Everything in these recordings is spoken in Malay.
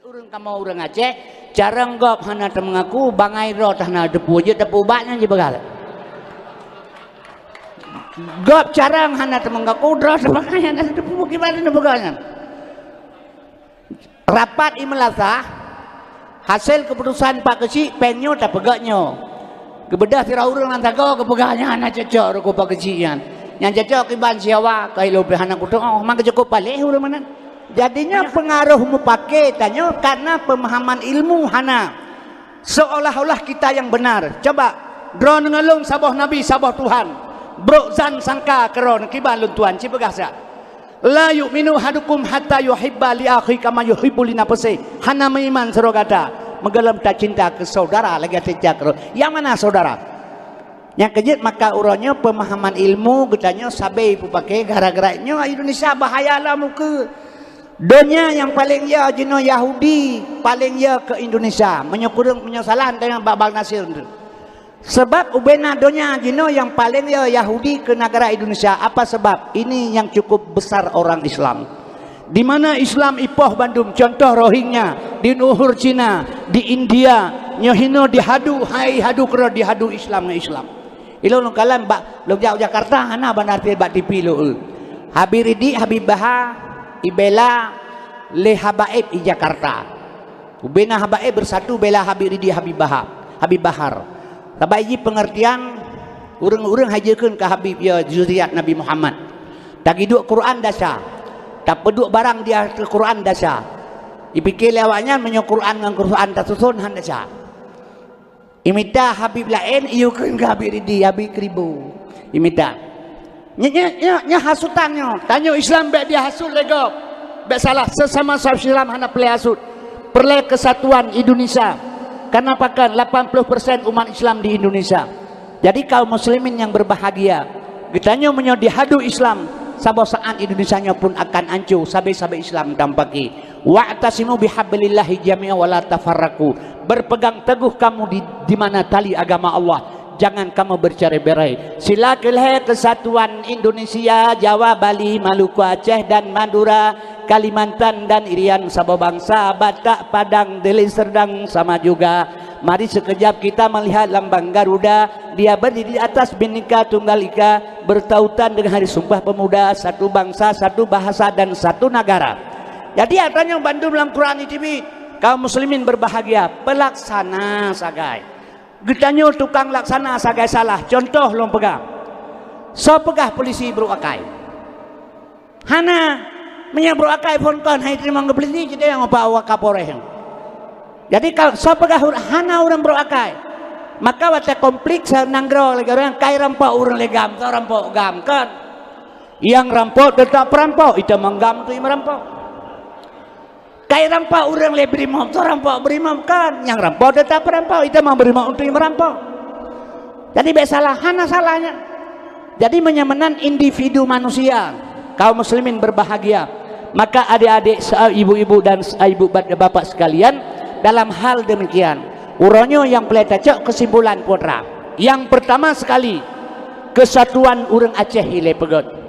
Urang kamu urang Aceh jarang gop hana mengaku bangai ro tahna depu je depu baknya je begal gop jarang hana mengaku ro sebagai hana depu gimana begalnya rapat imelasa hasil keputusan Pak Kecik penyo tak pegaknya kebedah tira urang lantago kepegalnya hana cocok ro Pak Kecikian yang cocok iban siawa kai lo hana kutu oh mang cukup balik urang mana. Jadinya pengaruh mupake tanya karena pemahaman ilmu hana seolah-olah kita yang benar. Coba drone ngelung sabah nabi sabah Tuhan bro zan sangka keron kibalun Tuhan cibegasa la yu'minu hadukum hatta yuhibba li akhi kama yuhibbu li nafsi hana meiman serogata menggelam tak cinta ke saudara lagi cinta keron yang mana saudara yang kejut maka uranya pemahaman ilmu getanya sabai pupake gara-garanya Indonesia bahayalah muka dunia yang paling ya jino Yahudi paling ya ke Indonesia menyukurung penyesalan dengan Babal Nasir sebab ubena dunia jino yang paling ya Yahudi ke negara Indonesia apa sebab ini yang cukup besar orang Islam di mana Islam ipoh Bandung contoh Rohingya di Nuhur Cina di India nyohino dihadu hai hadu kero dihadu Islam nge Islam ilo nungkalan bak lo jauh Jakarta hana bandar bak dipilo Habiridi Habibaha Ibela le habaib di Jakarta. Ubena habaib bersatu bela Habiridi Habibahar. Tabai pengertian urang-urang hajekeun ka Habib ya zuriat Nabi Muhammad. Tak hidup Quran dasa. Tak peduk barang dia ke Quran dasa. Dipikir lewatnya menyo Quran dengan Quran tak susun han dasa. Imita Habib lain ieukeun ka Habiridi Habib kribo. Imita nya hasutannya tanya Islam baik dia hasut legop baik salah sesama sahabat Islam hana pelai hasut perlai kesatuan Indonesia karena pakan 80% umat Islam di Indonesia jadi kaum muslimin yang berbahagia getanya menyo dihadu Islam sabah saat Indonesia nya pun akan hancur sabai-sabai Islam tampaki wa'tasimu bihablillahi jami'a wala tafarraqu berpegang teguh kamu di mana tali agama Allah jangan kamu bercerai-berai. Silakan kesatuan Indonesia, Jawa, Bali, Maluku, Aceh dan Madura, Kalimantan dan Irian sabah bangsa, Batak, Padang, Deli Serdang sama juga. Mari sekejap kita melihat lambang Garuda, dia berdiri di atas Bhinneka Tunggal Ika, bertautan dengan Hari Sumpah Pemuda, satu bangsa, satu bahasa dan satu negara. Jadi artinya Bandung dalam Quran ini kaum muslimin berbahagia, pelaksana sagai. Getanyo tukang laksana sagai salah contoh long pegang so pegah polisi bro akai hana menya bro akai pun kan hai terima ngebeli jadi yang apa awak kapolres jadi kalau so pegah hana orang bro akai maka wata konflik sananggro lagi orang kai rampok orang legam so rampok gam kan yang rampok tetap perampok itu menggam tu merampok kai rampok orang le brimob so rampok brimob kan yang rampok tetap rampok itu mau brimob untuk merampok jadi besalah hana salahnya jadi menyamakan individu manusia kaum muslimin berbahagia maka adik-adik ibu-ibu dan ibu bapak sekalian dalam hal demikian uronyo yang peletacok kesimpulan putra yang pertama sekali kesatuan urang Aceh ile pegot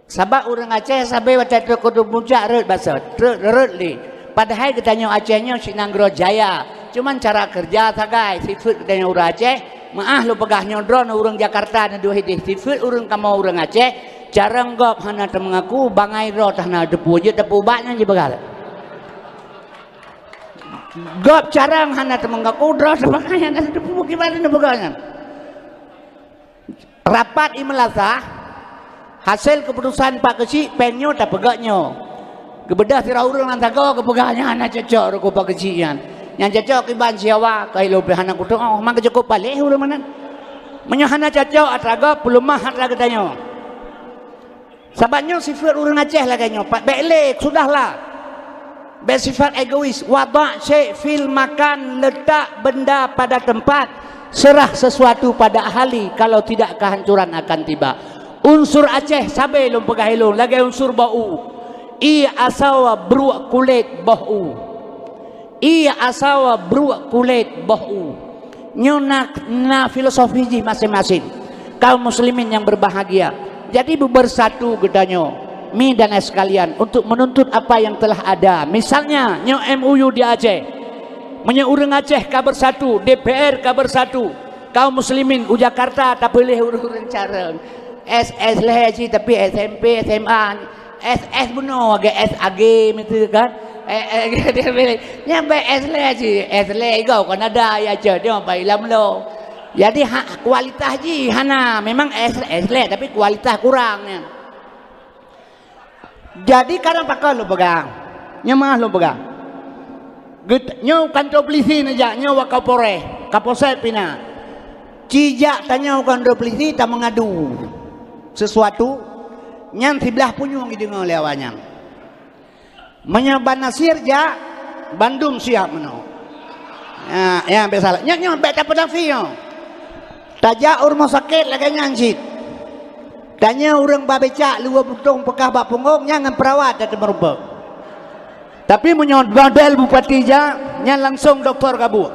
sabab orang Aceh sampai waktu itu kudu puncak rut bahasa rut li padahal katanya Acehnya Sinanggro Jaya cuman cara kerja sagai sifat katanya orang Aceh maah lu pegahnya drone orang Jakarta na dua hidih sifat orang kamu orang Aceh jarang gop hana mengaku bangai ro tahna depu je depu baknya je begal gop jarang hana mengaku dro sebagai hana depu gimana begalnya rapat imelasa hasil keputusan Pak Kecik penyo tak pegaknya kebedah tira urang lantago kepegahnya anak cocok ro Pak Kecikian yang cocok iban siawa kai lo hana kutu oh mang cukup balik urang mana menyo hana cocok atraga pelumah atraga tanyo sababnya sifat urang Aceh laganya Pak belek sudahlah bersifat egois wada' syai' fil makan letak benda pada tempat serah sesuatu pada ahli kalau tidak kehancuran akan tiba unsur Aceh sabai lom pegahilung lagi unsur bau i asawa beruak kulit bau i asawa beruak kulit bau nyona na filosofi masing-masing kaum muslimin yang berbahagia jadi bersatu gedanyo Mi dan S sekalian, untuk menuntut apa yang telah ada. Misalnya nyo MUU di Aceh, menyo urang Aceh kabar satu, DPR kabar satu, kaum muslimin u Jakarta tak boleh urang careng. SS lah sih, tapi SMP, SMA, SS benar, SAG gitu kan. Dia bilang, nyampe S lah sih, S lah kau kan ada ya je, dia apa ilam lo. Jadi kualitas ji hana memang S lah, tapi kualitas kurangnya. Jadi kadang pakai lo pegang, nyamah lo pegang. Nyo kantor polisi aja, nyo wakapore, kaposet pina. Cijak tanya kantor polisi tak mengadu sesuatu, nyang sebelah punyung didengar lewanya. Menyaban Nasir ja, Bandung siap meno. Ya biasalah. Nyo bet apa dafio. Taja rumah sakit lagi nyansit. Tanya orang babecak luar butung pekah bak punggung jangan perawat ada merubah. Tapi menyod model bupati ja nya langsung doktor kabur.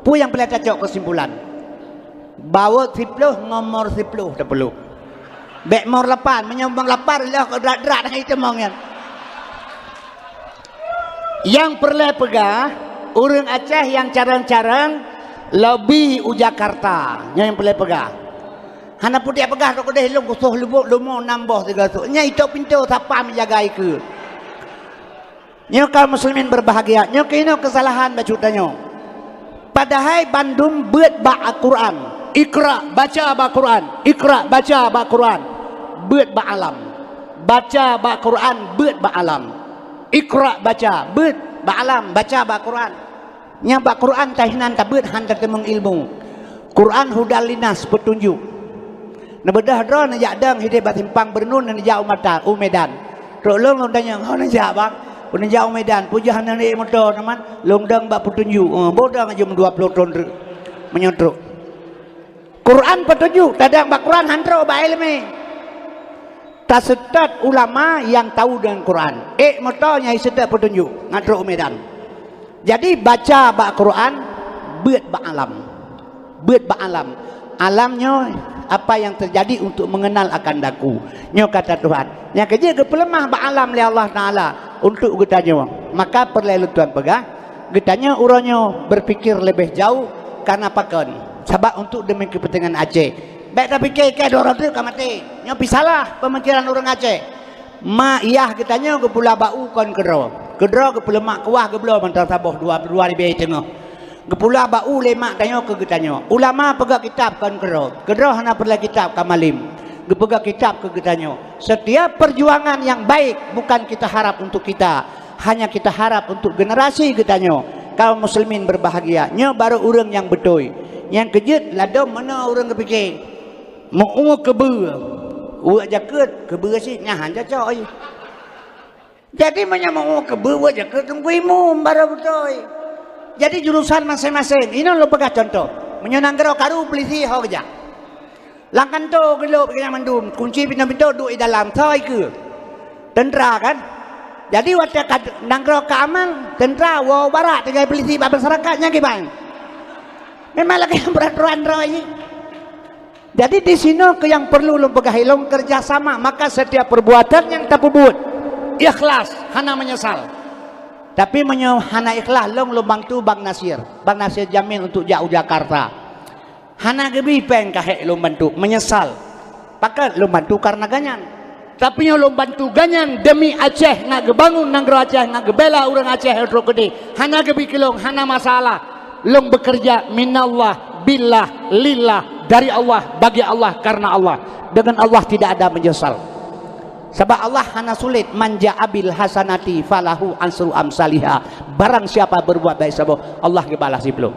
Pu yang pelita cok kesimpulan. Bawa 10 ngomor 10 tak perlu. Bek mor 8 menyumbang 8 lah drat-drat itu mongen. Yang perlu pegah orang Aceh yang carang-carang lebih u Jakarta yang perlu pegah. Hana putih pegah rok deh long kusuh lubuk lumo nambah 300. Nya itu pintu siapa menjaga ke. Nyo kaum muslimin berbahagia. Nyo kino kesalahan bacutanyo. Padahal Bandung buat ba Al-Quran. Iqra baca ba Quran. Iqra baca ba Quran. Buat ba alam. Baca ba Quran buat ba alam. Iqra baca buat ba alam baca ba Quran. Nya ba Quran tahinan ta buat hantar temung ilmu. Quran hudal linas petunjuk. Nabedah drone jak dang hide batimpang bernun dan jauh mata Medan. Tok long tanya kau nak jak bang? Pun jauh Medan, pujahan ni motor teman, long dang bak petunjuk. Bodang jam 20 ton menyotrok. Quran petunjuk, tadang bak Quran hantro ba ilmi. Tasetat ulama yang tahu dengan Quran. Motornya setat petunjuk, ngatrok Medan. Jadi baca bak Quran, buat bak alam. Buat bak alam. Alamnya apa yang terjadi untuk mengenal akan daku. Nyo kata Tuhan. Yang kerja ke pelemah ba'alam li Allah Ta'ala. Untuk getanya. Maka perlu Tuhan pegah. Getanya uranyo berfikir lebih jauh. Karena pakan. Sebab untuk demi kepentingan Aceh. Baik tak fikir ke orang tu kan mati. Nyo pisalah pemikiran orang Aceh. Ma iyah getanya ke pula bau kon kedro. Kedro ke pelemah kuah ke belah mantar saboh dua lebih tengah. Kepula bau lemak tanya ke getanya. Ulama pegang kitab kan kedro. Kedro hana perlu kitab kamalim. Pegang kitab ke getanya. Setiap perjuangan yang baik bukan kita harap untuk kita, hanya kita harap untuk generasi getanya. Kaum muslimin berbahagia. Nya baru orang yang betul. Yang kejut ladom mana orang kepikir. Mau kebe. Uak jaket kebe sih nyahan cacok. Jadi mau kebe uak jaket tunggu imum baru betul. Jadi jurusan masing-masing. Ini lo pegang contoh. Menyenang karu polisi hau kerja. Langkan tu gelap kena mandum. Kunci pintu-pintu duduk di dalam. Thôi ke. Tentera kan. Jadi waktu nanggro keaman. Tentera wow barat dengan polisi masyarakatnya gimana. Memang lagi yang peraturan ini. Jadi di sini ke yang perlu lo pegang hilong kerjasama. Maka setiap perbuatan yang tak buat ikhlas. Hana menyesal. Tapi hana ikhlas long bantu Bang Nasir. Bang Nasir jamin untuk jauh Jakarta. Hana gebi peng kahek lo bantu menyesal. Pakat lo bantu karena ganyan. Tapi lo bantu ganyan demi Aceh nak gebangun nanggro Aceh nak gebela orang Aceh untuk gede. Hana gebi kilong hana masalah. Long bekerja minallah billah lillah dari Allah bagi Allah karena Allah. Dengan Allah tidak ada menyesal. Sebab Allah hana sulit manja abil hasanati falahu ansru amsaliha. Barang siapa berbuat baik sebab Allah kebalas iblo.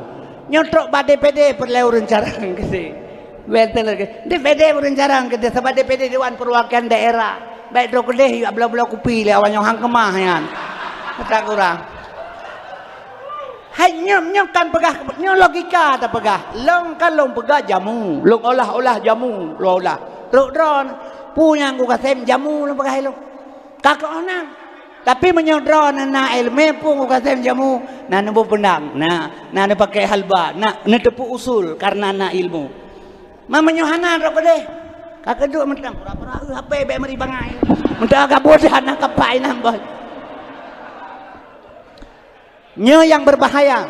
Nyotrok ba DPD perlu rencarang gede. Betul ke. DPD rencarang gede sebab DPD Dewan Perwakilan Daerah. Baik dok gede ya bela-bela kupi lawan yang hang kemah yan. Kata kurang. Hanya kan pegah nyo logika tak pegah. Long kan long pegah jamu. Long olah-olah jamu, lo olah. Truk drone punya aku kasem jamu lo pakai lo kakak onang tapi menyodron na ilmu pun aku kasem jamu na nubu pendang na pakai halba na tepu usul karena na ilmu mama nyohana rok deh kakak duk mentang pura-pura HP be meri bangai Mentah agak bodoh nak kapai nambah. Nya yang berbahaya.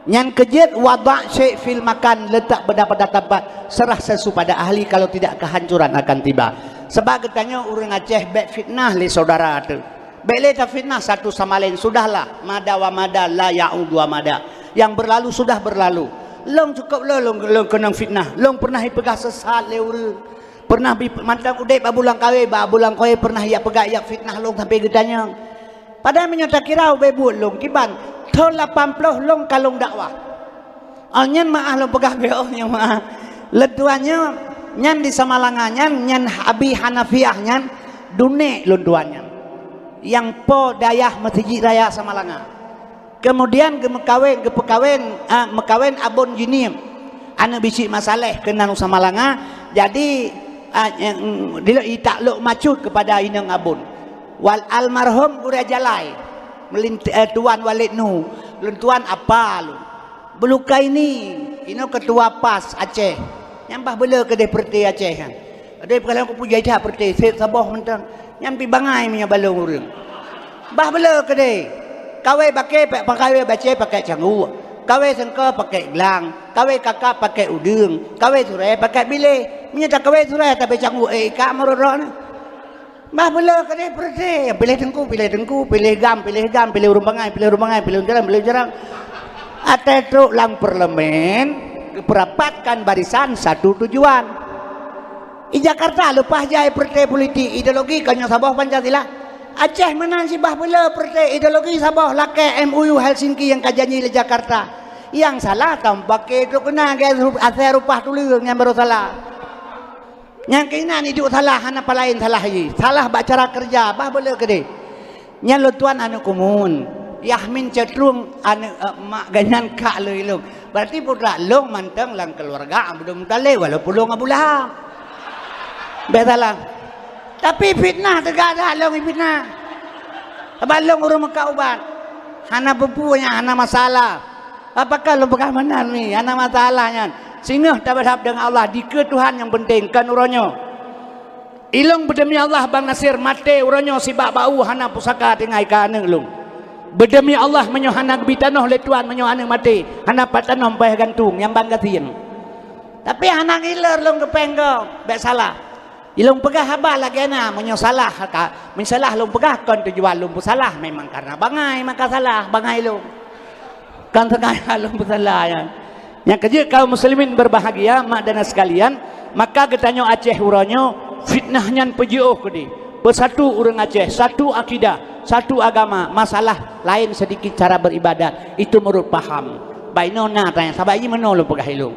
Yang kejut wada' syai' fil makan, letak benda pada tempat, serah sesu pada ahli, kalau tidak kehancuran akan tiba. Sebab katanya orang Aceh bek fitnah le saudara tu. Bek le ta fitnah satu sama lain, sudahlah, mada wa mada la ya'ud wa mada. Yang berlalu sudah berlalu. Long cukup long kena fitnah. Long pernah pegah sesat le urang. Pernah mantap udai babulang kawe, babulang kowe pernah ia pegak ia fitnah long sampai gedanya. Padahal menyata kira bebut long kiban tahun 80 long kalong dakwah. Alnyan maah long pegak beo nya maah. Letuannya nyan di Samalangannya nyan Abi Hanafiah nyan dune lunduannya. Yang po dayah Masjid Raya Samalanga. Kemudian mekawin abon jinim. Anu bisi masalah kena Samalanga. Jadi ditakluk macut kepada inang abun wal almarhum gura jalai tuan Walid Nu luntuan apa lu beluka ini ketua PAS Aceh nyambah bela ke depreti Aceh kan ada kalau aku puja dah perti sabah mentang nyampi bangai punya balong urang bah bela ke de kawe pakai baca pakai canggu kawe sengka pakai gelang kawe kakak pakai udung kawe surai pakai bileh menyata kawe surai tapi canggu kak meroron bah bela kene perde pilih tengku pilih gam pilih urung bangai pilih jarang atetruk lang parlemen perapatkan barisan satu tujuan di Jakarta lupa jai perde politik ideologi kanya Sabah Pancasila Aceh menang si bah bela perde ideologi Sabah lake MUU Helsinki yang kajanji di Jakarta yang salah tampak itu kena asal rupah tulis yang baru salah yang kena ni duk salah apa lain salah lagi salah bak cara kerja bah boleh gede yang lutuan anu kumun yahmin cetrung anu mak ganyan kak lelong berarti pula long manteng lang keluarga belum tale walaupun long abulah betalah tapi fitnah tegak dah long fitnah abalong urang Mekah ubat hana pupunya hana masalah apakah lo pegang benar ni hana masalahnya sehingga berhadap dengan Allah di Tuhan yang penting kan uronyo ilung berdemi Allah Bang Nasir mate uronyo si bak bau hana pusaka tengai kana ilung berdemi Allah menyohana bitanoh le Tuhan menyohana mate hana patanoh payah gantung yang bang gatin tapi hana ngiler long kepenggo bek salah ilung pegah habal lagi na menyosalah mensalah long pegah kon tujuan long salah memang karena bangai maka salah bangai long kan tengah long salah ya. Yang kerja kaum muslimin berbahagia mak dan sekalian maka ketanya Aceh uranyo fitnahnya pejuh kedi bersatu orang Aceh satu akidah satu agama masalah lain sedikit cara beribadat itu menurut paham bainona tanya sabai menolong pegah ilung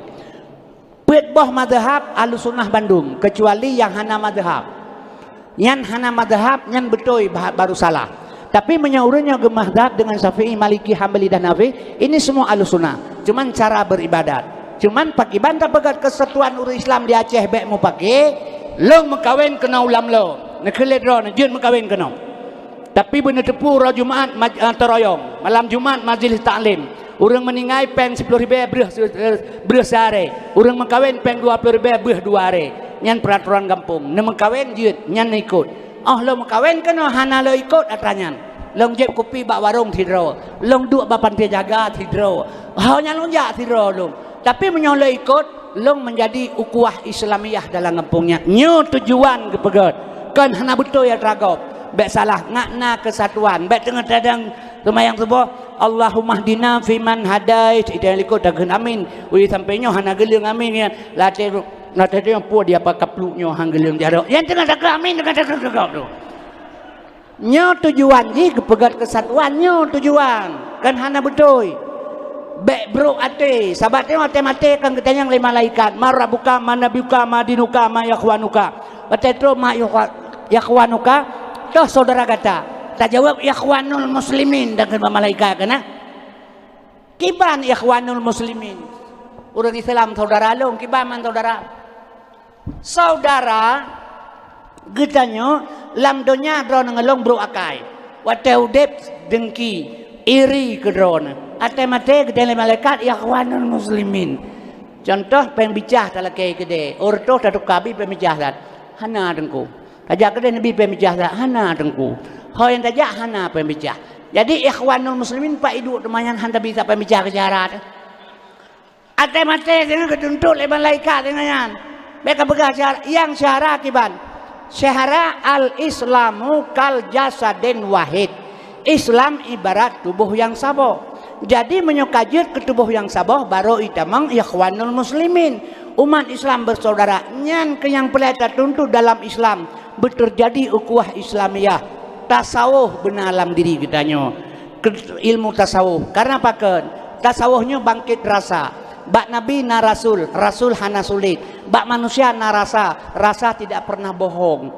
petboh mazhab Ahlussunnah Bandung kecuali yang hana mazhab yang betul baru salah tapi menyaurnya ke mazhab dengan Syafi'i, Maliki, Hambali dan Hanafi ini semua Ahlussunnah cuman cara beribadat cuman pakai bantah pegat kesatuan urat Islam di Aceh bek mau pakai long mengkawin kena ulam lo nak kelet ro nak jun mengkawin kena tapi benar tepu ro Jumaat teroyong malam Jumaat majlis taklim orang meningai pen 10.000 beruh sehari orang mengkawin pen 20.000 beruh 2 hari nyan peraturan kampung nak mengkawin jut nyan ikut lo mengkawin kena hana lo ikut atanyan long jeb kopi bak warung tidro long duk bapan dia jaga tidro hanya long jak tidro long tapi menyolo ikut long menjadi ukuah Islamiyah dalam kampungnya nyu tujuan kepegot kan hana betul ya tragop bek salah ngakna kesatuan bek tengah tadang semayang subuh Allahumma hdina fiman hadait itu yang ikut dagen amin ui sampainya hana geling amin ya latih nanti dia puas dia pakai peluknya hanggeling dia yang tengah dagang amin dengan dagang tu nyo tujuan ni kepegat kesatuan nyo tujuan kan hana betul bek bro ate sahabat tengok mate kan ketanya yang malaikat marabuka manabiuka madinuka ma yakhwanuka batetro ma yakhwanuka toh saudara kata tak jawab yakhwanul muslimin dengan malaikat kana kiban yakhwanul muslimin orang Islam saudara long kiban man saudara getanyo lam donya drone ngelong bro akai wate udep dengki iri ke drone ate mate gedele malaikat yakhwanul muslimin contoh pen bicah talake gede orto tatuk kabi pen bicah lat hana dengku Kajak kedai Nabi pembicah hana tengku. Hoi yang tajak hana pembicah. Jadi ikhwanul muslimin pak hidup temanyan hanta bisa pembicah ke jarat. Ate mate dengan ketuntut leban laika dengannya. Mereka begah yang syahara akibat. Syahara al-islamu kal jasadin wahid. Islam ibarat tubuh yang saboh. Jadi menyukajir ke tubuh yang saboh baru itamang ikhwanul muslimin. Umat Islam bersaudara. Nyan ke yang pelita tuntut dalam Islam. Berterjadi ukhuwah Islamiyah. Tasawuf benar alam diri kitanya. Ilmu tasawuf. Karena apa kan? Tasawufnya bangkit rasa. Bak Nabi na Rasul, Rasul hana sulit. Bak manusia na rasa, rasa tidak pernah bohong.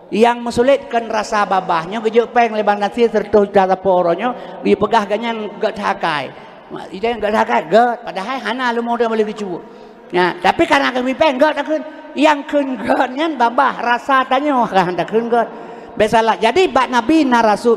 Yang mesulitkan rasa babahnya, gejuk peng lebang nasi sertuh cara poronya, dia pegah ganyan gak hakai. Ida gak hakai, gak. Padahal hana lu mau dia boleh dicuba. Ya, tapi karena kami peng gak takun, yang kun gaknya babah rasa tanya kan takun gak. Besalah. Jadi bak Nabi na Rasul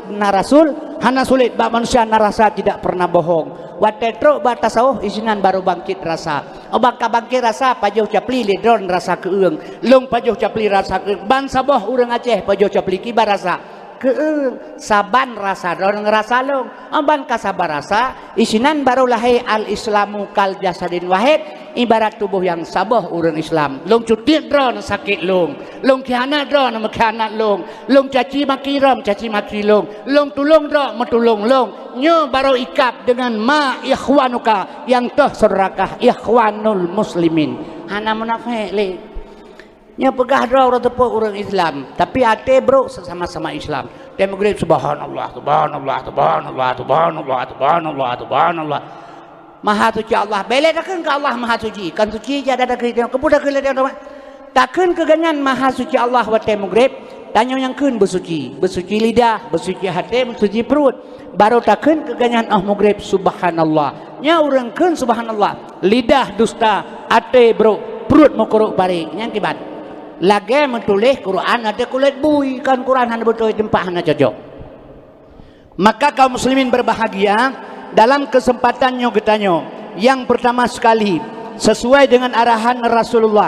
hana sulit. Bak manusia na rasa tidak pernah bohong. Watetro bak tasawuf isinan baru bangkit rasa. Obak bangkit rasa pajuh capli ledron rasa keung. Long pajuh capli rasa keung. Ban saboh urang Aceh pajuh capli kibar rasa keung. Saban rasa dorong rasa long. Oban kasabar rasa isinan baru lahir al-islamu kal jasadin wahid. Ibarat tubuh yang saboh urang Islam. Long cutit dron sakit long. Long khianat dron khianat long. Long caci maki rom caci maki long. Long tulung dron metulung long. Nyo baru ikap dengan ma ikhwanuka yang toh saudarakah ikhwanul muslimin. Hana munafik le. Nyo pegah dro orang tepuk orang Islam. Tapi ate bro sesama-sama Islam. Dia mengucap subhanallah, subhanallah, subhanallah, subhanallah, subhanallah, subhanallah. Maha suci Allah. Bela takkan ke Allah maha suci. Kan suci je ada kita. Kemudian ke dia takkan keganyan maha suci Allah wa temugrib. Tanya yang kun bersuci. Bersuci lidah, bersuci hati, bersuci perut. Baru takkan keganyan mugrib subhanallah. Nya orang kun subhanallah. Lidah dusta, hati bro, perut mukuruk barik. Yang kibat. Lagi menulis Quran ada kulit bui. Kan Quran hanya betul tempat hanya cocok. Maka kaum muslimin berbahagia. Dalam kesempatannya getanyo yang pertama sekali sesuai dengan arahan Rasulullah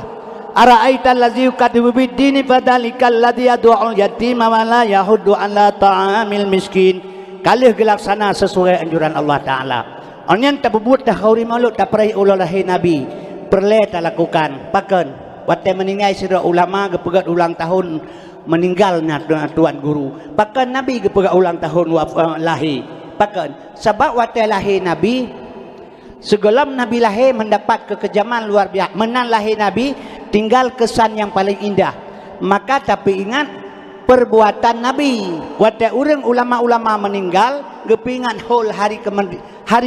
ara'aital ladzi yukadibu bid-dini fadzalikal ladzi yad'u yatima wa la yahuddu 'ala ta'amil miskin kalih gelaksana sesuai anjuran Allah taala onyan tabubut tahuri malut taperai ulah nabi perle ta lakukan paken wate meninggal sira ulama gepegat ulang tahun meninggalnya tuan guru paken nabi gepegat ulang tahun lahir pakan sebab waktu lahir Nabi segelam Nabi lahir mendapat kekejaman luar biasa menan lahir Nabi tinggal kesan yang paling indah maka tapi ingat perbuatan Nabi waktu orang ulama-ulama meninggal gepingan hol hari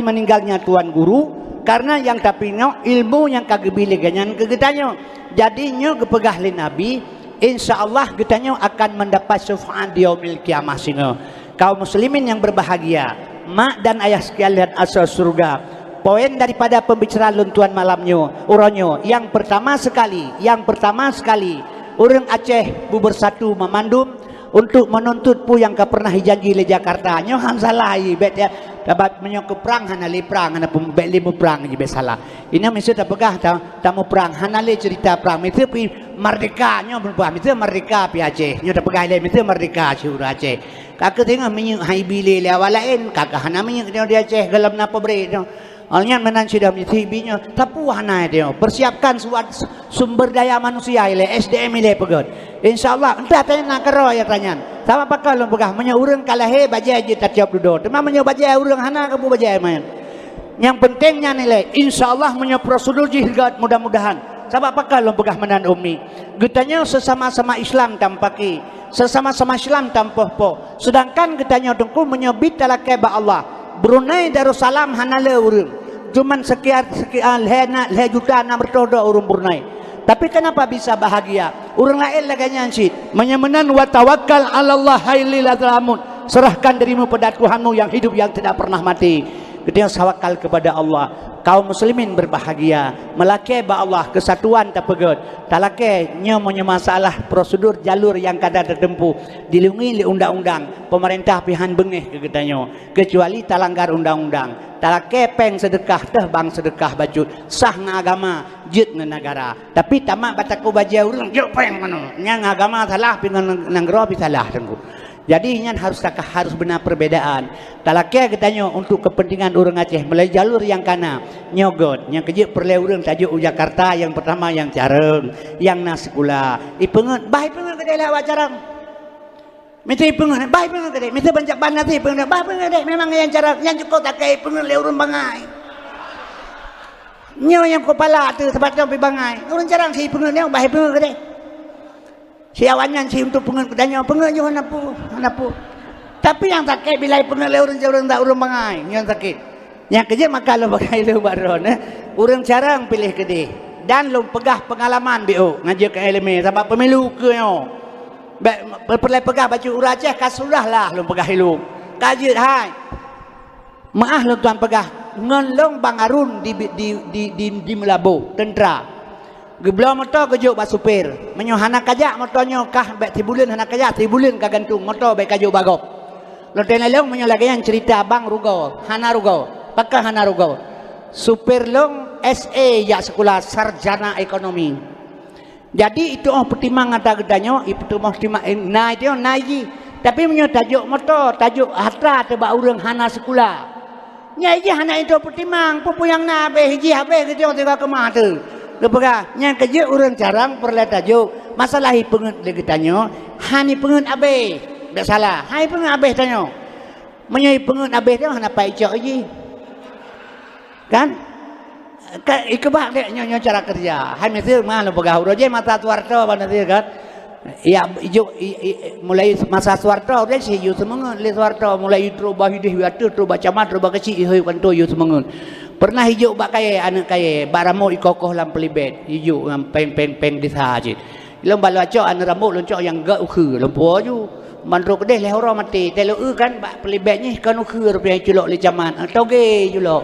meninggalnya tuan guru karena yang tapi ilmu yang kagebili ganyan kegetanyo jadinya gepegah li Nabi insyaallah getanyo akan mendapat syafaat di yaumil kiamah singa. Kaum muslimin yang berbahagia, mak dan ayah sekalian asal surga. Poin daripada pembicaraan luntuan malamnya, uronyo. Yang pertama sekali, orang Aceh bersatu memandum untuk menuntut pu yang pernah janji di Jakarta. Nyo han salah bet ya. Dapat menyok perang hanali perang hana pembeli mu perang je salah. Ini mesti tak pegah tamu perang hanali cerita perang itu pi merdeka nyo berubah itu merdeka pi Aceh. Nyo tak pegah le itu merdeka syur Aceh. Kakak tengah menyuk hai bile le awalain kakak hana menyuk dia Aceh gelam napa bre. Alnya menan sudah mitibinya tapu hana dia. Persiapkan sumber daya manusia ile SDM ile pegot. Insyaallah entah tanya nak kero ya tanya. Sama pakal lo pegah menyo urang kalahe bajai je tak tiap duduk. Tema menyo bajai urang hana kamu bajai main. Yang pentingnya nilai insyaallah menyo prosedur jihad mudah-mudahan. Sama pakal lo pegah menan umi. Getanya sesama-sama Islam tampaki. Sesama-sama Islam tampoh-poh. Sedangkan getanya dengku menyobit talakai ba Allah. Brunei Darussalam hanale urang. Cuman sekian juta 600 urang Brunei. Tapi kenapa bisa bahagia? Orang lain laganya ansyid. Menyemenan wa tawakkal 'ala Allah hailil azlamun. Serahkan dirimu pada Tuhanmu yang hidup yang tidak pernah mati. Ketika tawakal kepada Allah. kaum muslimin berbahagia. Melake ba Allah kesatuan tak pegot. Talake nya punya masalah prosedur jalur yang kada tertempuh dilindungi oleh undang-undang pemerintah pihan bengeh kegetanyo kecuali talanggar undang-undang. Talake peng sedekah teh bang sedekah bacut sah ngagama jut negara. Tapi tamak bataku baja urang jok peng mano. Nya ngagama salah pingan nanggro pi salah tengku. Jadi ingat harus benar perbedaan. Talake katanya untuk kepentingan orang Aceh melalui jalur yang kana nyogot yang kejip perle urang tajuk Jakarta yang pertama yang Careng yang Nasikula ipengen baik pengen kedai lewat Careng minta ipengen baik pengen kedai minta banyak banat ipengen baik pengen kedai memang yang Careng yang cukup tak kai pengen le urang bangai nyo yang kepala tu sebab tu pi bangai urang Careng si pengen dia baik pengen kedai si awanyan si untuk pengen kedanya pengen jo hanapu tapi yang sakit bila pengen le urang tak urang bangai yang sakit yang kerja maka lo pakai lo baron urang Careng pilih kedai dan lo pegah pengalaman bio ngaji ke LMA sebab pemilu ke yo perle pegah baju urang Aceh kasulah lah lo pegah hilu kaji hai maah lo tuan pegah ngelong Bang Arun di Melabo tentera geblau motor kejuk bak supir menyohana kajak motornya kah bek tibulan hana kajak tibulan ka gantung motor bek kajuk bagop lo tenalong menyolagayan cerita Bang Rugo hana Rugo pakah hana Rugo supir long SE ya sekolah sarjana ekonomi jadi itu pertimbangan ada gedanya itu pertimbangan nah itu naiji tapi menyo tajuk motor tajuk hatra tebak urang hana sekolah nyai hana itu pertimbang pupu yang nabe hiji habe gitu tiga kemah tu lepega yang kerja urang Careng perle tajuk masalah pengen lagi tanyo hani pengen abe tak salah hai pengen abe tanyo menyai pengen abe tu hana pai cok ji kan ikebak dek nyo cara kerja hai mesti mah lo pegah uroje mata Suwarto bana dia kan ya ijo mulai masa Suwarto dia si yu semengen le Suwarto mulai tro bahidih watu tro bacamat tro bakeci heu kanto yu semengen pernah hijau bak kaya anak kaya baramo ikokoh lam pelibet hijau ngam peng di saji lom balo acok anak rambut loncok yang gak ukhu lompo ju mandro kedeh leh orang mati telo kan bak pelibetnya kan ukhu rupiah culok le zaman toge culok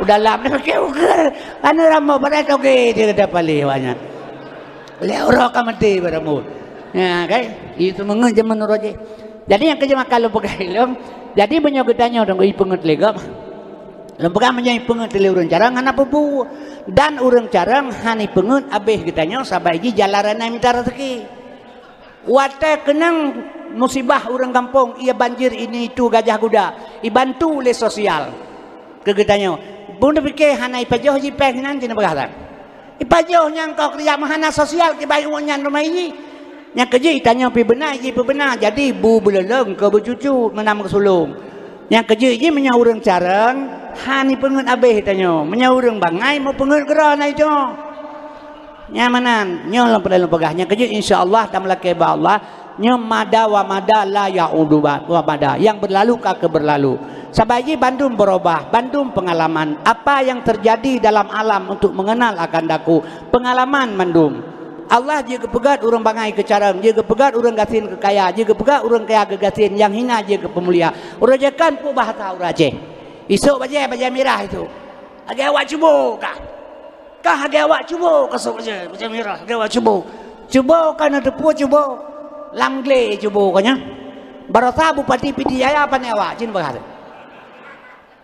udah lam dah ke ukhu anak rambut pada toge dia kata palih banyak leh orang kan mati baramo ya kan itu mengen zaman roje jadi yang kerja makan lo pegai lom jadi banyak gedanya dong ipenget legam lembaga menjadi pengen tele urang Careng hana pupu dan urang Careng hani pengen abeh kitanya sabaiji jalarana minta rezeki wate kenang musibah urang kampung ia banjir ini itu gajah kuda ibantu oleh sosial ke kitanya bunda pikir hana ipajoh jipeh nan tina bagatan ipajoh nyang kau kerja mahana sosial ke bayi nyan rumah ini yang kerja itanya pi benar jadi bu beleleng ke bercucu menam ke sulung yang kerja ini menyau urang Careng hani pengen abeh tanya menyau urang bangai mau pengen kerana itu nyamanan nyolong pada pegahnya kerja insyaallah tam lake ba Allah nyom mada wa mada la yaudu wa mada yang berlalu ke berlalu sabaji Bandung berubah Bandung pengalaman apa yang terjadi dalam alam untuk mengenal akan daku pengalaman Bandung Allah jika pegat urang bangai ke Careng jika pegat urang gasin ke kaya jika pegat urang kaya ke gasin yang hina jika pemulia urang jekan pu bahasa urang Aceh isuk baja merah itu agak awak cubo kah agak awak cubo kasuk baja merah agak awak cubo kan ada pu cubo lamgle cubo kanya barasa bupati pidi jaya apa ni awak cin bahasa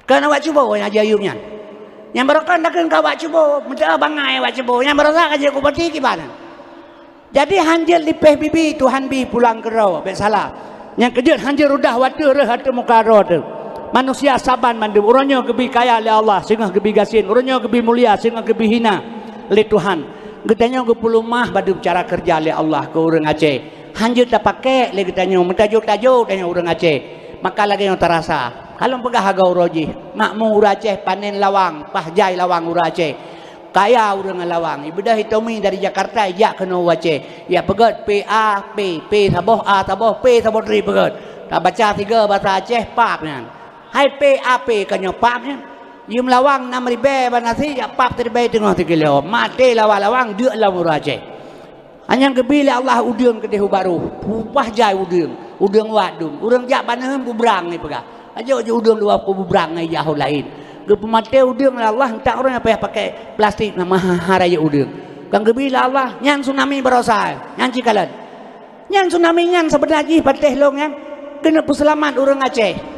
kan awak cubo yang jayumnya yang barokan dakan ka awak cubo minta bangai awak cubo yang barasa ka jadi bupati gimana jadi hanjil lipeh bibi Tuhan bi pulang ke raw be salah yang kejut hanjil udah water hatu muka raw tu manusia saban mandum urangnya kebi kaya oleh Allah sehingga kebi gasin urangnya kebi mulia sehingga kebi hina oleh Tuhan getanya ke pulumah badu cara kerja oleh Allah ke urang Aceh hanjil tak pakai le getanya mentajuk-tajuk tanya urang Aceh maka lagi yang terasa kalau pegah haga uroji makmu urang Aceh panen lawang pahjai lawang urang Aceh kaya urang lawang ibadah hitomi dari Jakarta ya kena Aceh ya pegat PA P taboh A taboh P taboh tri pegat tak baca tiga bahasa Aceh papnya hai PAP kanyo papnya yum lawang 6,000 banasi ya pap terbaik tengah 3 kilo mati lawang dia lawan Aceh hanya kebila Allah udang ke dehu baru pupah jai udang wadum urang jak banahem bubrang ni pegah aja udang dua bubrang ni jauh lain Gepemate udang lah Allah hentak orang apa yang pakai plastik nama haraya udang. Kang gebila Allah nyan tsunami berosa, nyan cikalan. Nyan tsunami nyan sebenarnya pateh long yang kena puselamat orang Aceh.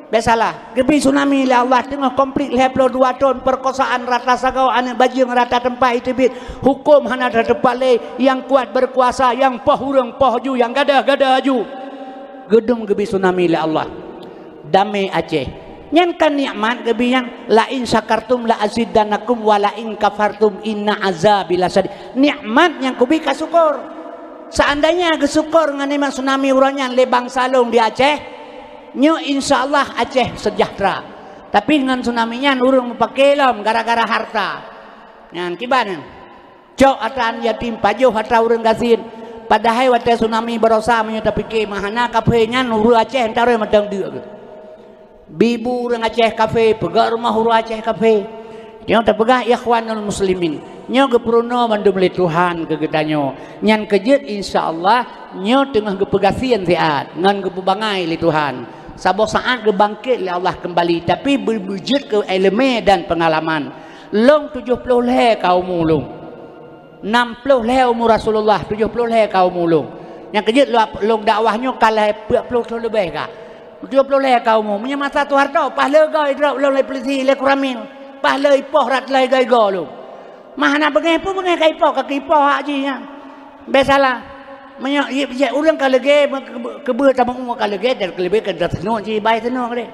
Biasalah, gebi tsunami lah Allah tengah komplit 22 ton perkosaan rata sagau anak bajing rata tempat itu bit hukum hana ada tempat le yang kuat berkuasa yang poh urang poh ju yang gadah ju gedung gebi tsunami lah Allah damai Aceh nyan kan nikmat gebi yang la in syakartum la azidanakum wa la in kafartum inna azabi lasadid nikmat yang kubi kasukur seandainya kesukur ngan tsunami urangnya lebang salung di Aceh nyo insyaallah Aceh sejahtera tapi dengan tsunami-nya urang pakai lom gara-gara harta nyan kiban cok atan yatim pajuh harta urang gasin padahal wate tsunami berosa menyo tapi ke mahana kafe nya urang Aceh entare madang deuk bibu urang Aceh kafe pegang rumah urang Aceh kafe nyo tepegah ikhwanul muslimin nyo gepuruno mandum le Tuhan kegedanyo nyan kejet insyaallah nyo tengah gepegasian siat ngan gepubangai le Tuhan sabo saat gebangkit oleh Allah kembali tapi berwujud ke elemen dan pengalaman long 70 leh kaum mulung 60 leh umur Rasulullah 70 leh kaum mulung yang kejut long dakwahnya kalah 40 lebih kah 70 leh kaum mulung punya masa tu harta pahala gai drop long le polisi le kuramil pahala ipoh rat le gai go lu mahana bengai pun bengai kai ipoh kaki ipoh haji nya besalah menyo ye urang kalege kebe ta mung kalege dan kelebe ke datno ji bai teno kade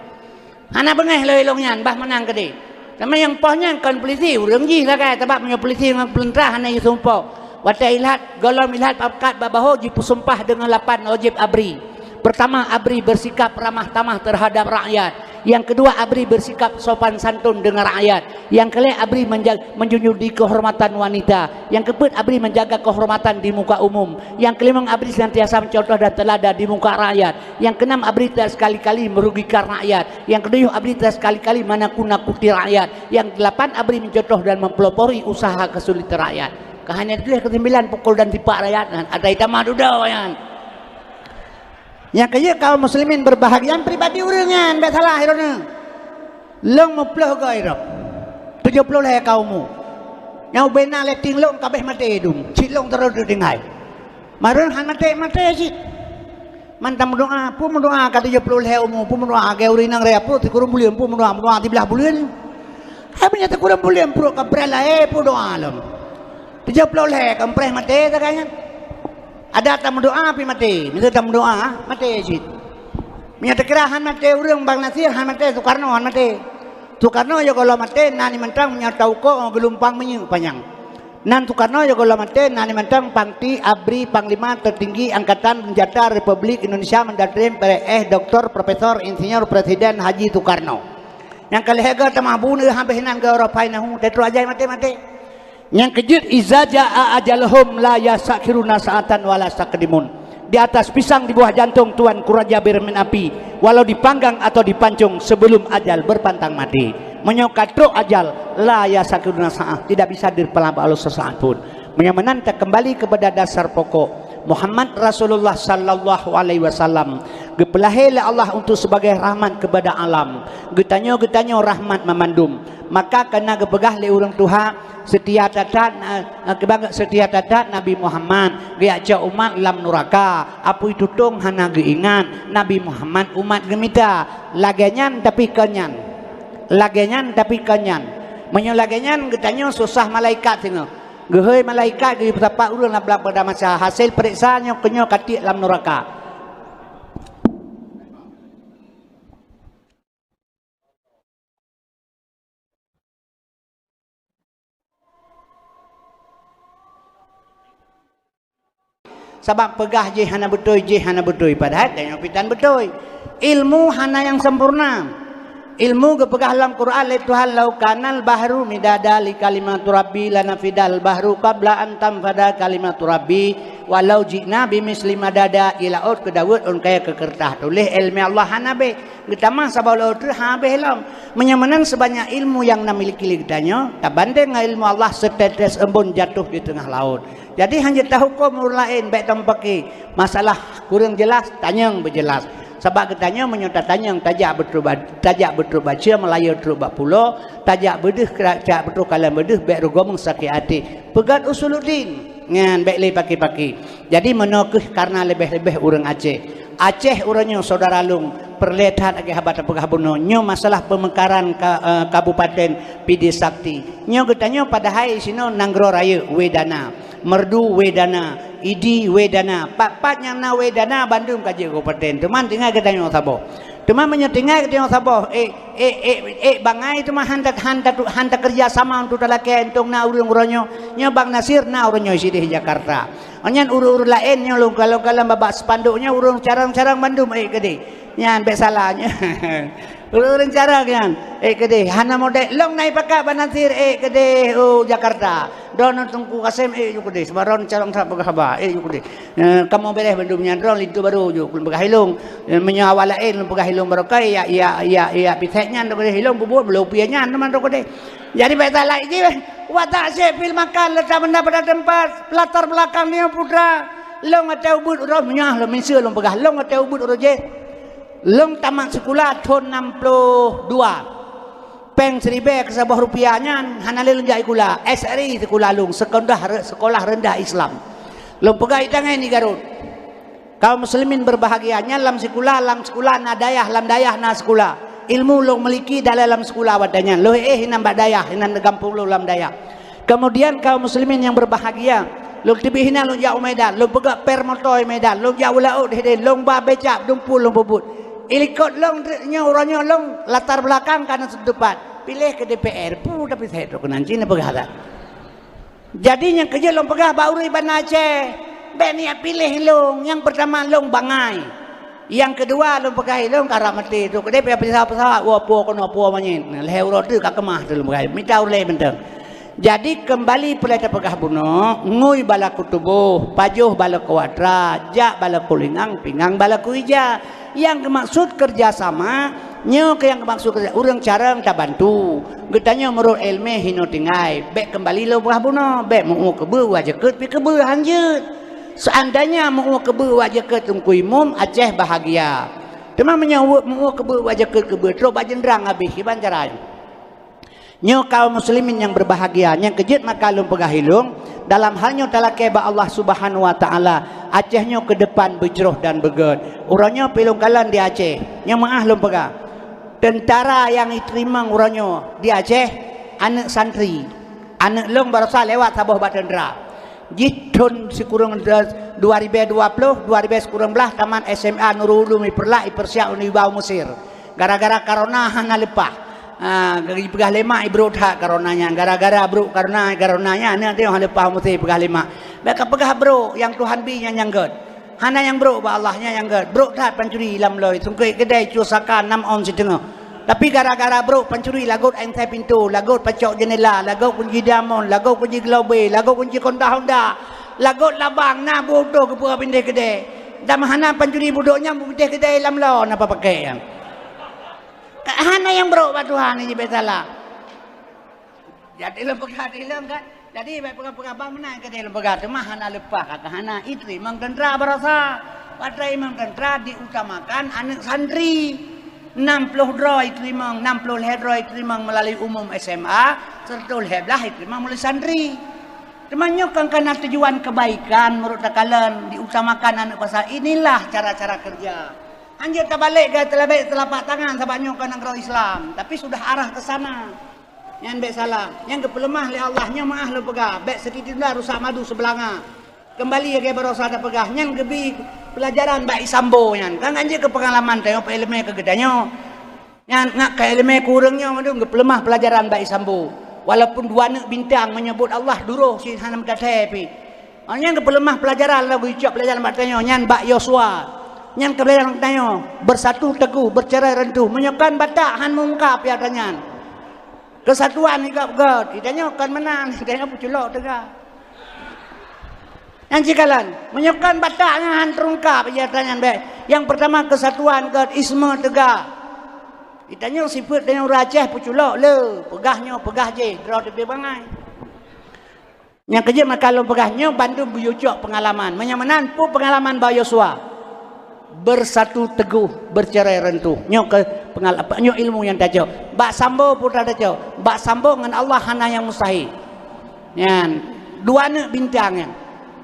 ana bengeh leuy long nyan bah menang kade sama yang pohnya kan polisi urang ji lah kai sebab menyo polisi ngan pelentah ana ye sumpah wata ilhat golom ilhat pakat babaho ji sumpah dengan 8 wajib abri pertama abri bersikap ramah tamah terhadap rakyat yang kedua abri bersikap sopan santun dengan rakyat yang kelima abri menjunjung di kehormatan wanita yang keempat abri menjaga kehormatan di muka umum yang kelima abri senantiasa mencontoh dan teladan di muka rakyat yang keenam abri tidak sekali-kali merugikan rakyat yang ketujuh abri tidak sekali-kali menakut-nakuti rakyat yang delapan abri mencontoh dan mempelopori usaha kesulitan rakyat hanya itu kesembilan pukul dan tipak rakyat ada itamah duda yang yang kaya kaum muslimin berbahagia pribadi urangan tak salah irona long meploh ke irap 70 leh kaummu yang bena leting long kabeh mate dum cilong terus dengai marun han mate sih mantam doa pu doa ka 70 leh ummu pu doa ke urinang re pu ti kurang bulian pu doa di belah bulian habisnya ti kurang bulian pu ka brela pu doa lom 70 leh kampreh mate takanya ada tamu doa pi mati minta tamu doa mati sih minta kerahan mati urang Bang Nasir han mati Soekarno han mati Soekarno yo kalau mati nani mentang nyatau ko gelumpang menyu panjang nan Soekarno yo kalau mati nani mentang pangti abri panglima tertinggi angkatan senjata Republik Indonesia mendatrim Dr. Profesor Insinyur Presiden Haji Soekarno yang kali hega tamah bunu habehinan ke Eropa nahu tetro aja mati yang kejut iza jaa ajalhum la yasakiruna saatan wala sakdimun di atas pisang di bawah jantung Tuan Kuraja bermin api walau dipanggang atau dipancung sebelum ajal berpantang mati menyokatruk ajal la yasakiruna saat tidak bisa dipelabak oleh sesaat pun menantak kembali kepada dasar pokok Muhammad Rasulullah sallallahu alaihi wasallam gepelahai Allah untuk sebagai rahmat kepada alam getanyo rahmat memandum maka kena gepegah le urang Tuhan setia tatat Nabi Muhammad geaca umat lam nuraka apu itu tong hana geingan Nabi Muhammad umat gemita lagenyan tapi kenyan menyo lagenyan getanyo susah malaikat tino gehoi malaikat ge betapa urang labla pada masa hasil periksaannya kenyo katik lam neraka sebab pegah je hana betul padahal tengok pitan betul ilmu hana yang sempurna ilmu kepegah dalam Quran le Tuhan lau kanal bahru midada li kalimatu rabbi lanafidal bahru qabla an tanfada kalimatu rabbi walau jina bimisli madada ila ut ke Daud on kaya ke kertas tulis ilmu Allah hanabe kita mah sabau tu habe lam menyamanan sebanyak ilmu yang namiliki ligdanya tabanding dengan ilmu Allah setetes embun jatuh di tengah laut jadi hanya tahu hukum lain baik tampaki masalah kurang jelas tanyang berjelas Sebab katanya menyotatanya yang tajak betul baca Melayu terus bak pulo tajak bedeh tajak betul kalam bedeh baik rugomong sakit hati pegat usuluddin ngan baik le paki-paki. Jadi menokeh karena lebih-lebih orang Aceh orangnya saudara lung perlihat agi habat pegah buno nyo masalah pemekaran kabupaten PD Sakti nyo katanya pada hari sino nanggro raya wedana merdu wedana idi wedana pak yang na wedana Bandung kaje kabupaten teman tinggal katanya sabo teman menyetinggal katanya sabo bangai itu mah hanta kerja sama untuk talake entong na urang uronyo nyo Bang Nasir na uronyo di Jakarta onyan uru-uru lain nyo kalau babak spanduknya urung carang-carang Bandung gede nyan be salahnya urang cara kan gede hana model long naik pakak Banasir gede Jakarta don tungku kasem gede sebaron carang tak begahaba gede kamu beres Bandungnya don itu baru juk begahilung menyawal lain begahilung barokai ya piteknya gede hilung bubur belupianya teman gede jadi be salah iki watak sepil makan letak benda pada tempat latar belakangnya putra long atau ubud rohnya lo mensia long begah long atau ubud roje long tamat sekolah tahun 62 peng seribe ke sebuah rupiahnya hanalil jai kula SRI sekolah lung sekolah rendah Islam long pegai tangan ni Garut kaum muslimin berbahagianya lam sekolah na dayah lam dayah na sekolah ilmu long meliki dalam sekolah wadanya lo hinam badayah hinam gampung lo lam dayah kemudian kaum muslimin yang berbahagia lo tibihina lo jauh Medan lo pegak permotoy Medan lo jauh laut heden long ba becak dumpul long bubut ilikot long nya orangnya long latar belakang kanan depan pilih ke DPR pu tapi saya tu nanti ni pegah jadinya kerja long pegah bauri ban Aceh benia pilih long yang pertama long bangai yang kedua long pegah long karamati tu ke DPR pesawat wapo kono wapo manyin leuro tu ka kemah tu long pegah minta ulai benteng. Jadi kembali pelita pegah buno ngui bala kutubuh pajuh bala kuadra jak bala kulingang pingang bala kuija yang maksud kerjasama nyo ke yang maksud kerja urang carang tak bantu getanya menurut ilmu hino tingai bek kembali lo pegah buno bek mau kebe wajah ket pi kebe hanjeut seandainya mau kebe wajah ket tungkui mum Aceh bahagia teman menyawut mau kebe wajah ket kebe tro bajendrang habis iban caranya nyo kaum muslimin yang berbahagia yang kejut maka lum pegahilung dalam halnya talake ba Allah Subhanahu wa taala Aceh nyo ke depan berjeroh dan beget urangnya pilung kalan di Aceh nya maah lum pegah tentara yang diterima urangnya di Aceh anak santri anak long barasa lewat sabuh batendra jitun sekurang 2020 2019 belah taman SMA Nurul Ulum Perlak Persiap Unibau Mesir gara-gara corona hana lepah gari pegah lemak ibro tak karonanya gara-gara bro karena karonanya nanti yang lepas mesti pegah lemak mereka pegah bro yang Tuhan bi yang god hana yang bro ba Allahnya yang god bro tak pencuri lam loy sungkai kedai cusakan 6 on setengah tapi gara-gara bro pencuri lagut entai pintu lagut pecok jendela lagut kunci damon lagut kunci globe lagut kunci konda Honda lagut labang na bodoh ke pura pindah kedai dan hana pencuri bodohnya pindah kedai lam lo apa pakai yang hana yang bro Tuhan ini besalah jadi lembaga kan jadi pegah bang menang ke lembaga mah hana lepah kata hana itu imam tentara berasa pada imam tentara diutamakan anak santri 60 draw itu imam 60 draw itu imam melalui umum SMA serta heblah itu imam melalui santri temannya kan karena tujuan kebaikan menurut kalian diutamakan anak pasal inilah cara-cara kerja anjir tak balik ke telapak tangan sebabnya kan negara Islam tapi sudah arah ke sana yang baik salah yang kepelemah oleh Allahnya maah lo pegah baik sedikitlah rusak madu sebelanga kembali ya berosa ada pegah yang gebi pelajaran baik sambo yang kan anjir ke pengalaman tengok ilmu kegedanya yang ngak ke ilmu kurangnya madu kepelemah pelajaran baik sambo walaupun dua anak bintang menyebut Allah duruh si hanam katepi yang kepelemah pelajaran lagu ucap pelajaran batanya yang Mbak Yosua yang kebelayan tanya bersatu teguh bercerai rentuh menyekan batak han mungkap ya tanya kesatuan ikap god idanya akan menang idanya puculok tegak yang cikalan menyekan bataknya han terungkap ya tanya yang pertama kesatuan god isme tegak idanya sifat dengan rajah puculok le pegahnya pegah je draw lebih bangai yang kerja maka kalau pegahnya bantu buyucok pengalaman menyamanan pu pengalaman Ba Yosua bersatu teguh bercerai rentuh nyo ke pengalaman nyo ilmu yang dajo bak sambo putra dajo bak sambo dengan Allah hana yang mustahil yan dua ne bintang yang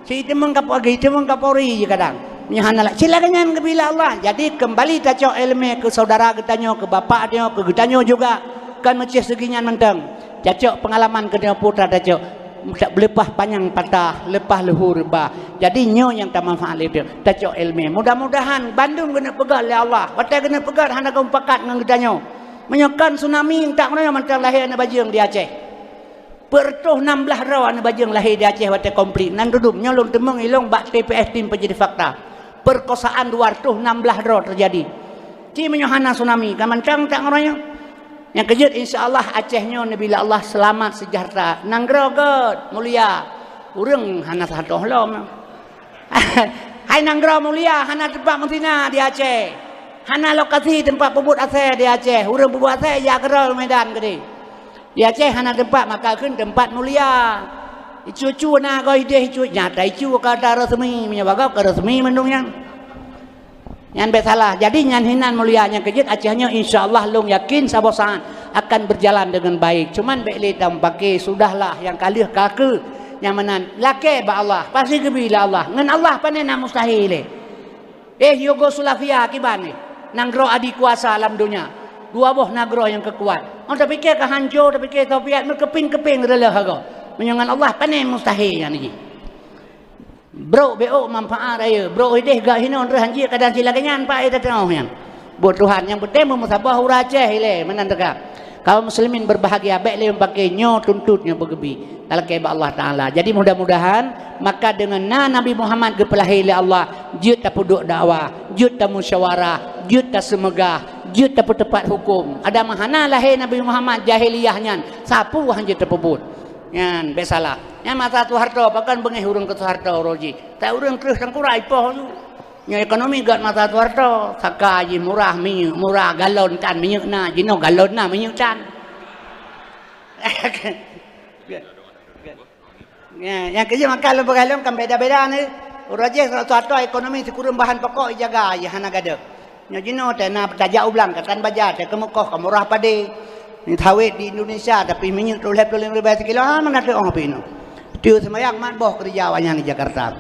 si temeng kapagi temeng kapori kadang nya hana lah silakan ke bila Allah jadi kembali dajo ilmu ke saudara kita nyo ke bapak nyo ke kita nyo juga kan macam seginya mentang dajo pengalaman ke putra dajo lepas panjang patah lepas luhur bah jadi nyo yang tak manfaat itu tajuk ilmu mudah-mudahan Bandung kena pegat oleh Allah Batai kena pegat hana kau pakat dengan kita nyo menyokan tsunami tak mana macam lahir anak bajang di Aceh pertuh 16 raw anak bajang lahir di Aceh Batai komplit nan duduk nyolong temeng ilong bak TPS tim penjadi fakta perkosaan 216 raw terjadi ci menyohana tsunami kamancang tak orangnya yang kejut insyaAllah Acehnya Nabila Allah selamat sejahtera nanggro god mulia urang hana satu lom hai nanggro mulia hana tempat mentina di Aceh hana lokasi tempat pebut Aceh di Aceh urang pebut Aceh ya kerol medan gede di Aceh hana tempat maka kun tempat mulia icu-cu na kau ide icu nyata icu kata resmi menyebabkan ke resmi mendungnya yang salah jadi nyan hinan mulianya kejut Acehnya insyaallah long yakin sabosan akan berjalan dengan baik cuman bekle tampake sudahlah yang kalih kake yang menan lake ba Allah pasti gebila Allah ngan Allah panena mustahil Yugoslavia kibane nangro adi kuasa alam dunia dua boh nagro yang kekuat tapi ke hancur tapi ke Soviet merkeping-keping relah hago menyangan Allah panen mustahil yang ni bro beo manfaat ayo bro ideh gak hinon rehanji kadang silakannya pak itu tengok yang buat Tuhan yang penting musabah uraceh ile menandaka kaum muslimin berbahagia baik le pakai nyo tuntutnya bergebi kalau ke Allah taala jadi mudah-mudahan maka dengan Nabi Muhammad gepelahi le Allah jut ta puduk dakwah jut ta musyawarah jut ta semegah jut ta tepat hukum ada mahana lahir Nabi Muhammad jahiliyahnya sapu hanje tepebut yan besalah yang masa tu harta bahkan bengih urang ke harta roji tak urang terus tangkurai poh nya ekonomi gat masa tu harta saka ji murah minyak murah galon tan minyak na jino galon na minyak tan ya yang kerja makan lu galon kan beda-beda ni roji satu ekonomi kurang bahan pokok jaga ya hana gade nya jino tena tajak ulang katan baja te kemukoh murah pade ni thawet di Indonesia tapi minyak tu lep ribu kilo mana tu orang pino tiu semayang mat boh kerja awalnya di Jakarta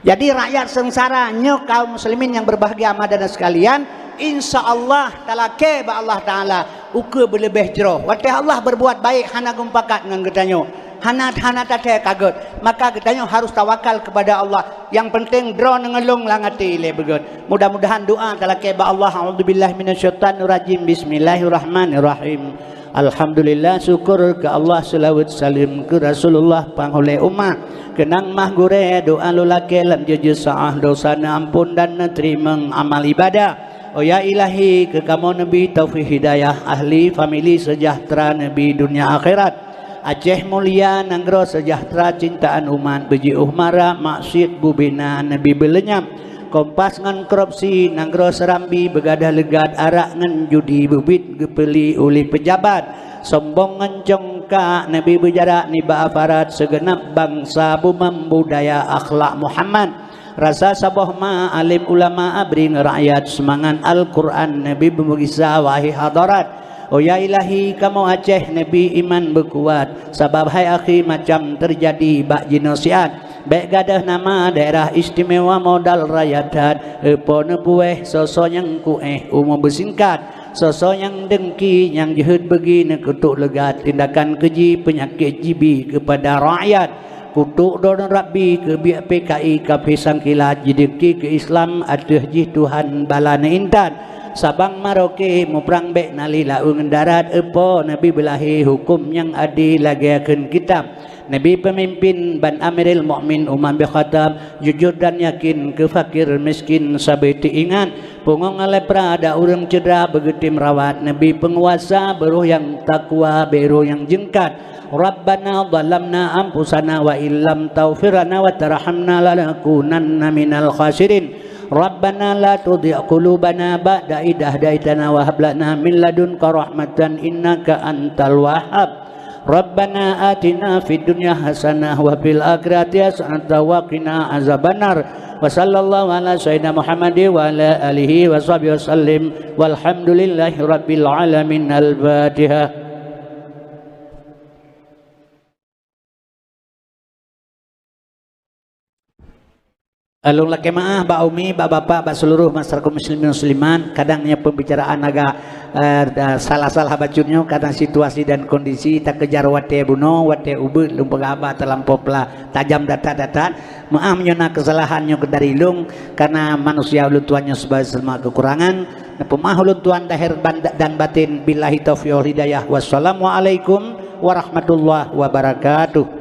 jadi rakyat sengsara nyo kaum muslimin yang berbahagia madana sekalian insyaallah talake ba Allah taala uke berlebih jero watih Allah berbuat baik hana gumpakat dengan getanyo hana tate kaget maka getanyo harus tawakal kepada Allah yang penting dro nengelung langati le begot mudah-mudahan doa talake ba Allah a'udzubillahi minasyaitonir rajim bismillahirrahmanirrahim alhamdulillah syukur ke Allah selawat salim ke Rasulullah panghole ummah kenang mah gure doa lulake lam jeje saah dosana ampun dan terima amal ibadah oh ya ilahi ke kamu nabi taufik hidayah ahli family sejahtera nabi dunia akhirat Aceh mulia nanggro sejahtera cintaan umat beji uhmara maksud bubina nabi belenyam kompas ngan korupsi nanggro serambi begadah legat arak ngan judi bubit gepeli oleh pejabat sombong ngan congkak nabi berjarak ni ba'afarat segenap bangsa bumam budaya akhlak Muhammad rasa sabah ma alim ulama abring rakyat semangat Al-Quran nabi bermugisah wahi hadarat oh ya ilahi kamu Aceh nabi iman berkuat sabab hai akhi macam terjadi bak jenosiat baik gadah nama daerah istimewa modal rayadat epone bueh sosok yang kueh umum bersingkat sosok yang dengki yang jahat begini kutuk legat tindakan keji penyakit jibi kepada rakyat kutuk don rabbi ke biak PKI ke pisang kilat jidiki ke Islam aduh jih Tuhan balana intan Sabang Maroke muprang bek nalila darat epo Nabi belahi hukum yang adil lagi akan kitab Nabi pemimpin ban Amiril Mukmin Umar bin Khattab jujur dan yakin ke fakir miskin sabiti ingat pungong lepra ada orang cedera begitu merawat Nabi penguasa beruh yang takwa beruh yang jengkat Rabbana zalamna anfusana wa illam taghfirana wa tarhamna lanakunanna minal khasirin Rabbana la tudhi' qulubana ba'da idh hadaitana wa hab lana min ladunka rahmatan innaka antal wahhab Rabbana atina fid dunya hasanah wa fil akhirati hasanah wa qina azabannar. Wa sallallahu ala sayyidina Muhammadin wa ala alihi wa sahbihi wasallim walhamdulillahi rabbil alamin. Al-Fatihah. Alung laki maaf, Mbak Umi, Mbak Bapak, Mbak seluruh masyarakat muslimin musliman, kadangnya pembicaraan agak salah-salah bacunnya, kadang situasi dan kondisi tak kejar wate buno, wate ubud, lumpur abah terlampau pelah tajam data-data. Maaf nyona kesalahannya dari lung karena manusia ulun tuannya sebagai semua kekurangan. Pemah ulun tuan dahir dan batin billahi taufiq wal hidayah. Wassalamualaikum warahmatullahi wabarakatuh.